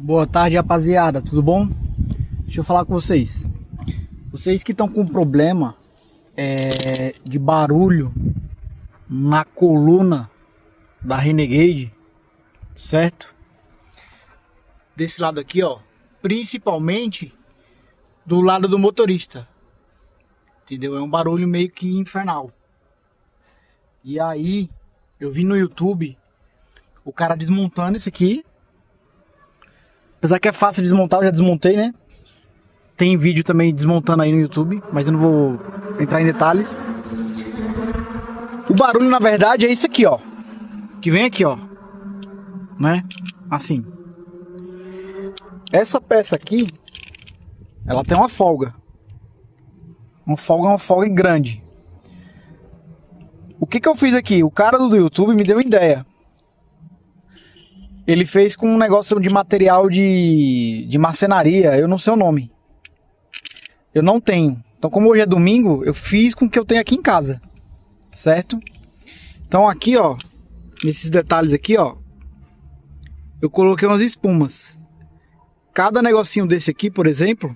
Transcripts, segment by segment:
Boa tarde, rapaziada, tudo bom? Deixa eu falar com vocês. Vocês que estão com problema de barulho na coluna da Renegade, certo? Desse lado aqui, ó, principalmente do lado do motorista, entendeu? É um barulho meio que infernal. E aí, eu vi no YouTube o cara desmontando isso aqui. Apesar que é fácil desmontar, eu já desmontei, né? Tem vídeo também desmontando aí no YouTube, mas eu não vou entrar em detalhes. O barulho, na verdade, é isso aqui, ó. Que vem aqui, ó. Né? Assim. Essa peça aqui, ela tem uma folga. Uma folga grande. O que eu fiz aqui? O cara do YouTube me deu uma ideia. Ele fez com um negócio de material de marcenaria, eu não sei o nome. Eu não tenho. Então, como hoje é domingo, eu fiz com o que eu tenho aqui em casa. Certo? Então aqui, ó, nesses detalhes aqui, ó, eu coloquei umas espumas. Cada negocinho desse aqui, por exemplo,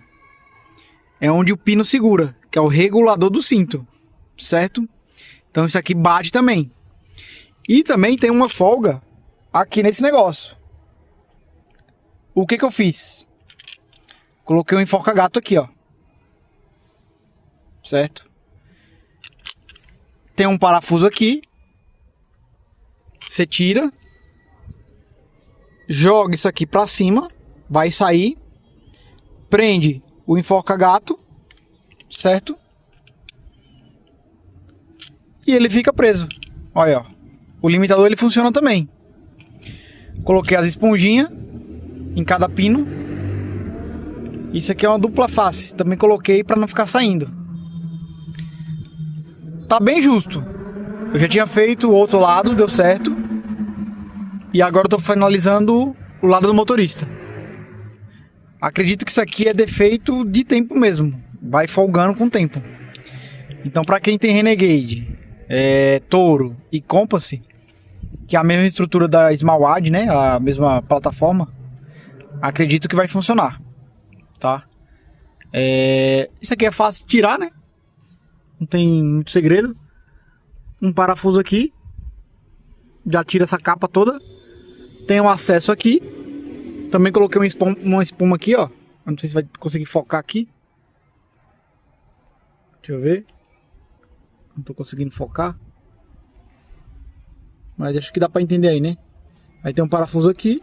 é onde o pino segura, que é o regulador do cinto. Certo? Então isso aqui bate também. E também tem uma folga aqui nesse negócio. O que eu fiz? Coloquei um enforca-gato aqui, ó. Certo? Tem um parafuso aqui. Você tira. Joga isso aqui pra cima. Vai sair. Prende o enforca-gato. Certo? E ele fica preso. Olha, ó. O limitador ele funciona também. Coloquei as esponjinhas em cada pino. Isso aqui é uma dupla face. Também coloquei para não ficar saindo. Tá bem justo. Eu já tinha feito o outro lado, deu certo. E agora eu tô finalizando o lado do motorista. Acredito que isso aqui é defeito de tempo mesmo. Vai folgando com o tempo. Então para quem tem Renegade, Toro e Compass, que é a mesma estrutura da Smallwood, né? A mesma plataforma. Acredito que vai funcionar, tá? Isso aqui é fácil de tirar, né? Não tem muito segredo. Um parafuso aqui. Já tira essa capa toda. Tem um acesso aqui. Também coloquei uma espuma aqui, ó. Não sei se vai conseguir focar aqui. Deixa eu ver. Não tô conseguindo focar. Mas acho que dá pra entender aí, né? Aí tem um parafuso aqui.